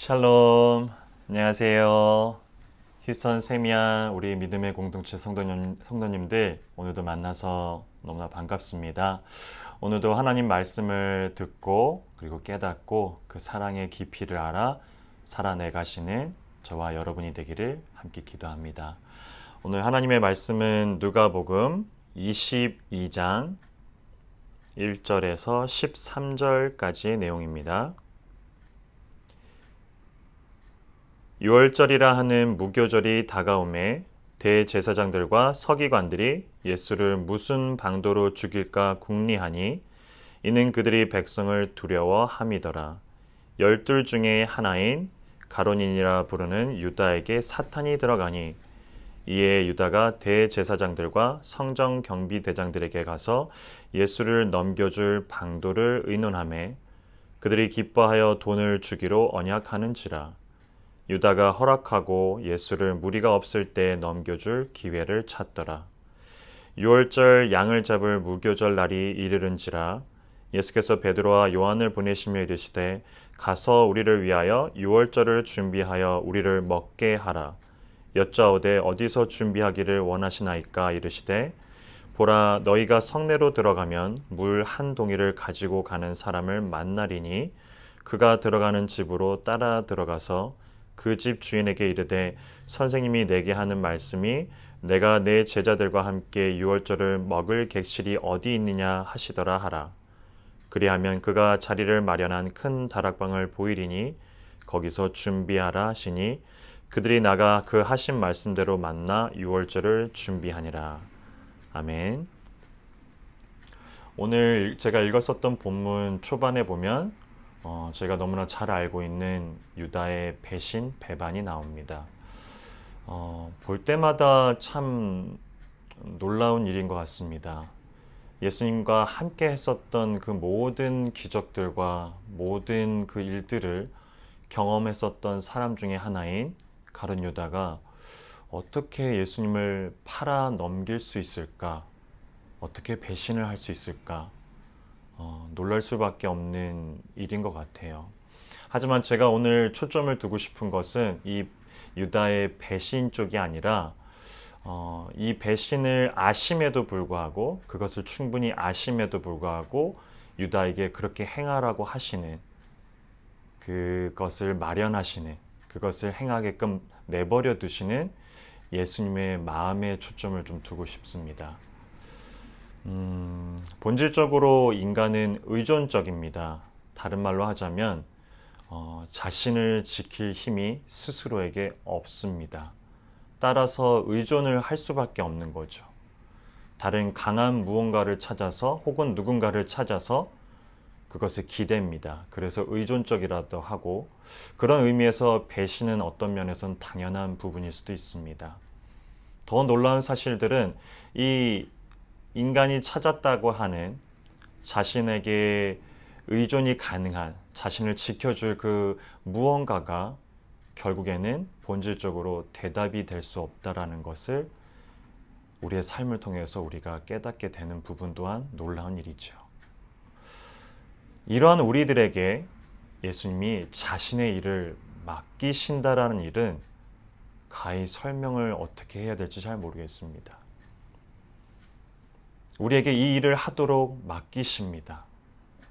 샬롬, 안녕하세요. 휴스턴 세미안 우리 믿음의 공동체 성도님들 오늘도 만나서 너무나 반갑습니다. 오늘도 하나님 말씀을 듣고 그리고 깨닫고 그 사랑의 깊이를 알아 살아내 가시는 저와 여러분이 되기를 함께 기도합니다. 오늘 하나님의 말씀은 누가복음 22장 1절에서 13절까지의 내용입니다. 유월절이라 하는 무교절이 다가오매 대제사장들과 서기관들이 예수를 무슨 방도로 죽일까 궁리하니 이는 그들이 백성을 두려워함이더라. 12 중에 하나인 가론인이라 부르는 유다에게 사탄이 들어가니 이에 유다가 대제사장들과 성정경비대장들에게 가서 예수를 넘겨줄 방도를 의논하매 그들이 기뻐하여 돈을 주기로 언약하는지라. 유다가 허락하고 예수를 무리가 없을 때 넘겨줄 기회를 찾더라. 유월절 양을 잡을 무교절 날이 이르는지라 예수께서 베드로와 요한을 보내시며 이르시되 가서 우리를 위하여 유월절을 준비하여 우리를 먹게 하라. 여짜오되 어디서 준비하기를 원하시나이까 이르시되 보라 너희가 성내로 들어가면 물 한 동이를 가지고 가는 사람을 만나리니 그가 들어가는 집으로 따라 들어가서 그 집 주인에게 이르되 선생님이 내게 하는 말씀이 내가 내 제자들과 함께 유월절을 먹을 객실이 어디 있느냐 하시더라 하라. 그리하면 그가 자리를 마련한 큰 다락방을 보이리니 거기서 준비하라 하시니 그들이 나가 그 하신 말씀대로 만나 유월절을 준비하니라. 아멘. 오늘 제가 읽었었던 본문 초반에 보면 제가 너무나 잘 알고 있는 유다의 배신, 배반이 나옵니다. 볼 때마다 참 놀라운 일인 것 같습니다. 예수님과 함께 했었던 그 모든 기적들과 모든 그 일들을 경험했었던 사람 중에 하나인 가룟 유다가 어떻게 예수님을 팔아 넘길 수 있을까? 어떻게 배신을 할 수 있을까? 놀랄 수밖에 없는 일인 것 같아요. 하지만 제가 오늘 초점을 두고 싶은 것은 이 유다의 배신 쪽이 아니라 이 배신을 아심에도 불구하고 그것을 충분히 아심에도 불구하고 유다에게 그렇게 행하라고 하시는 그것을 마련하시는 그것을 행하게끔 내버려 두시는 예수님의 마음에 초점을 좀 두고 싶습니다. 본질적으로 인간은 의존적입니다. 다른 말로 하자면 자신을 지킬 힘이 스스로에게 없습니다. 따라서 의존을 할 수밖에 없는 거죠. 다른 강한 무언가를 찾아서 혹은 누군가를 찾아서 그것을 기댑니다. 그래서 의존적이라도 하고 그런 의미에서 배신은 어떤 면에서는 당연한 부분일 수도 있습니다. 더 놀라운 사실들은 이 인간이 찾았다고 하는 자신에게 의존이 가능한 자신을 지켜줄 그 무언가가 결국에는 본질적으로 대답이 될 수 없다라는 것을 우리의 삶을 통해서 우리가 깨닫게 되는 부분 또한 놀라운 일이죠. 이러한 우리들에게 예수님이 자신의 일을 맡기신다라는 일은 가히 설명을 어떻게 해야 될지 잘 모르겠습니다. 우리에게 이 일을 하도록 맡기십니다.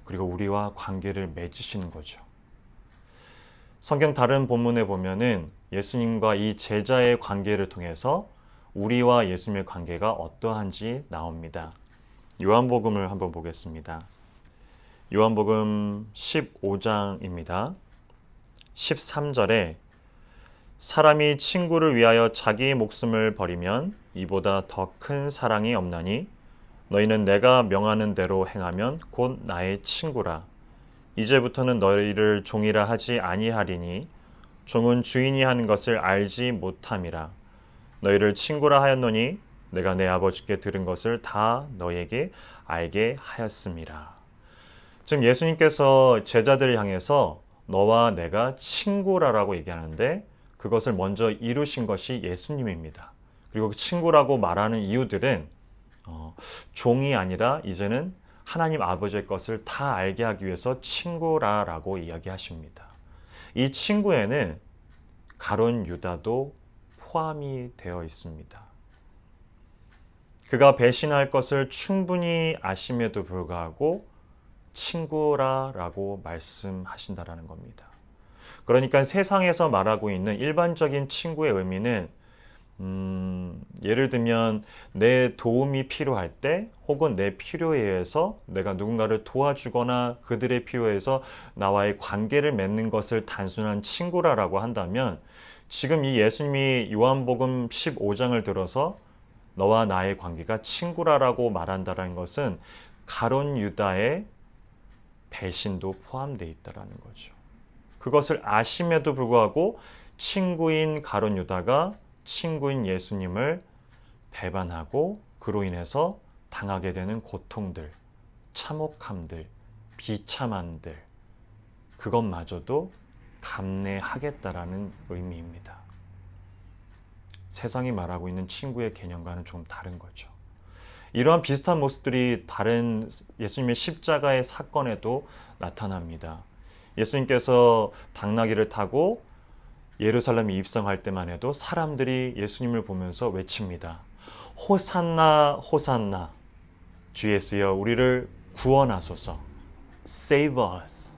그리고 우리와 관계를 맺으시는 거죠. 성경 다른 본문에 보면은 예수님과 이 제자의 관계를 통해서 우리와 예수님의 관계가 어떠한지 나옵니다. 요한복음을 한번 보겠습니다. 요한복음 15장입니다. 13절에 사람이 친구를 위하여 자기 목숨을 버리면 이보다 더 큰 사랑이 없나니 너희는 내가 명하는 대로 행하면 곧 나의 친구라. 이제부터는 너희를 종이라 하지 아니하리니 종은 주인이 하는 것을 알지 못함이라. 너희를 친구라 하였노니 내가 내 아버지께 들은 것을 다 너희에게 알게 하였음이라. 지금 예수님께서 제자들을 향해서 너와 내가 친구라라고 얘기하는데 그것을 먼저 이루신 것이 예수님입니다. 그리고 친구라고 말하는 이유들은 종이 아니라 이제는 하나님 아버지의 것을 다 알게 하기 위해서 친구라라고 이야기하십니다. 이 친구에는 가룟 유다도 포함이 되어 있습니다. 그가 배신할 것을 충분히 아심에도 불구하고 친구라라고 말씀하신다라는 겁니다. 그러니까 세상에서 말하고 있는 일반적인 친구의 의미는 예를 들면 내 도움이 필요할 때 혹은 내 필요에 의해서 내가 누군가를 도와주거나 그들의 필요에 의해서 나와의 관계를 맺는 것을 단순한 친구라고 한다면 지금 이 예수님이 요한복음 15장을 들어서 너와 나의 관계가 친구라고 말한다는 것은 가룟 유다의 배신도 포함되어 있다는 거죠. 그것을 아심에도 불구하고 친구인 가룟 유다가 친구인 예수님을 배반하고 그로 인해서 당하게 되는 고통들, 참혹함들, 비참함들, 그것마저도 감내하겠다라는 의미입니다. 세상이 말하고 있는 친구의 개념과는 좀 다른 거죠. 이러한 비슷한 모습들이 다른 예수님의 십자가의 사건에도 나타납니다. 예수님께서 당나귀를 타고 예루살렘에 입성할 때만 해도 사람들이 예수님을 보면서 외칩니다. 호산나 호산나, 주 예수여 우리를 구원하소서. Save us.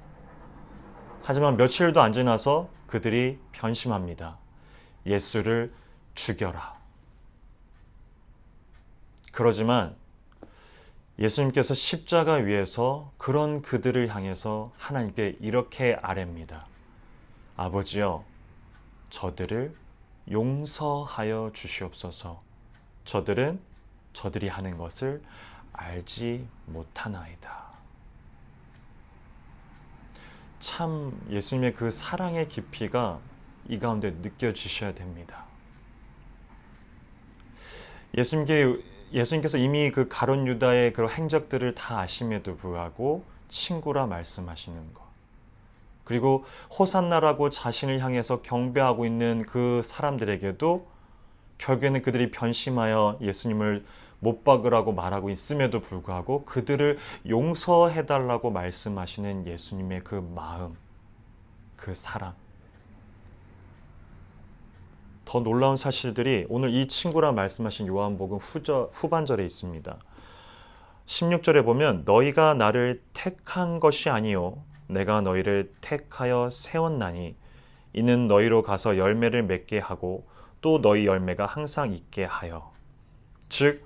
하지만 며칠도 안 지나서 그들이 변심합니다. 예수를 죽여라. 그러지만 예수님께서 십자가 위에서 그런 그들을 향해서 하나님께 이렇게 아뢰입니다. 아버지여, 저들을 용서하여 주시옵소서. 저들은 저들이 하는 것을 알지 못하나이다. 참 예수님의 그 사랑의 깊이가 이 가운데 느껴지셔야 됩니다. 예수님께서 이미 그 가룟 유다의 그런 행적들을 다 아심에도 불구하고 친구라 말씀하시는 것. 그리고 호산나라고 자신을 향해서 경배하고 있는 그 사람들에게도 결국에는 그들이 변심하여 예수님을 못 박으라고 말하고 있음에도 불구하고 그들을 용서해달라고 말씀하시는 예수님의 그 마음, 그 사랑. 더 놀라운 사실들이 오늘 이 친구라 말씀하신 요한복음 후반절에 있습니다. 16절에 보면 너희가 나를 택한 것이 아니요 내가 너희를 택하여 세웠나니 이는 너희로 가서 열매를 맺게 하고 또 너희 열매가 항상 있게 하여. 즉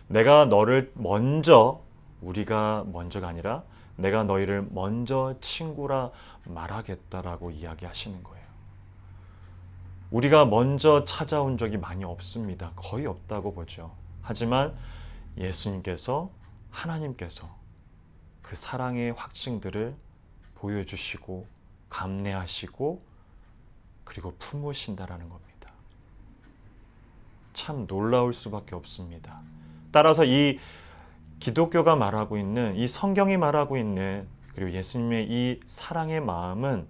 내가 너를 먼저, 우리가 먼저가 아니라 내가 너희를 먼저 친구라 말하겠다라고 이야기하시는 거예요. 우리가 먼저 찾아온 적이 많이 없습니다. 거의 없다고 보죠. 하지만 예수님께서, 하나님께서 그 사랑의 확증들을 보여주시고 감내하시고 그리고 품으신다라는 겁니다. 참 놀라울 수밖에 없습니다. 따라서 이 기독교가 말하고 있는, 이 성경이 말하고 있는, 그리고 예수님의 이 사랑의 마음은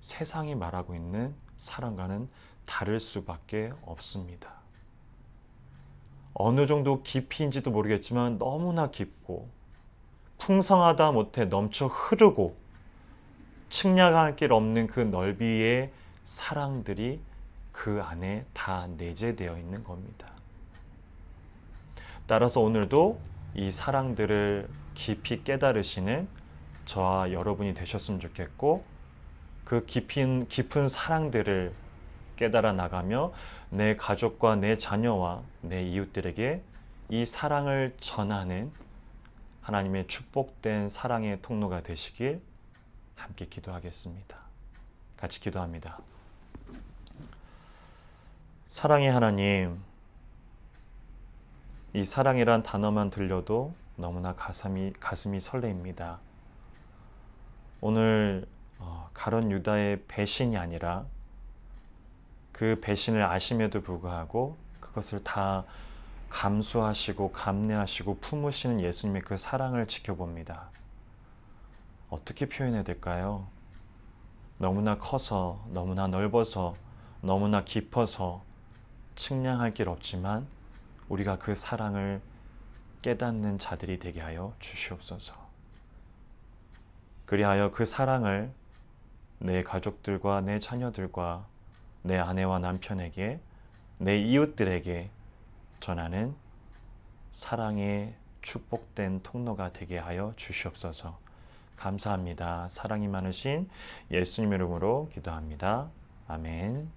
세상이 말하고 있는 사랑과는 다를 수밖에 없습니다. 어느 정도 깊이인지도 모르겠지만 너무나 깊고 풍성하다 못해 넘쳐 흐르고 측량할 길 없는 그 넓이의 사랑들이 그 안에 다 내재되어 있는 겁니다. 따라서 오늘도 이 사랑들을 깊이 깨달으시는 저와 여러분이 되셨으면 좋겠고 그 깊은 사랑들을 깨달아 나가며 내 가족과 내 자녀와 내 이웃들에게 이 사랑을 전하는 하나님의 축복된 사랑의 통로가 되시길 함께 기도하겠습니다. 같이 기도합니다. 사랑의 하나님, 이 사랑이란 단어만 들려도 너무나 가슴이 설레입니다. 오늘 가룟 유다의 배신이 아니라 그 배신을 아심에도 불구하고 그것을 다 감수하시고 감내하시고 품으시는 예수님의 그 사랑을 지켜봅니다. 어떻게 표현해야 될까요? 너무나 커서, 너무나 넓어서, 너무나 깊어서 측량할 길 없지만 우리가 그 사랑을 깨닫는 자들이 되게 하여 주시옵소서. 그리하여 그 사랑을 내 가족들과 내 자녀들과 내 아내와 남편에게, 내 이웃들에게 전하는 사랑의 축복된 통로가 되게 하여 주시옵소서. 감사합니다. 사랑이 많으신 예수님 이름으로 기도합니다. 아멘.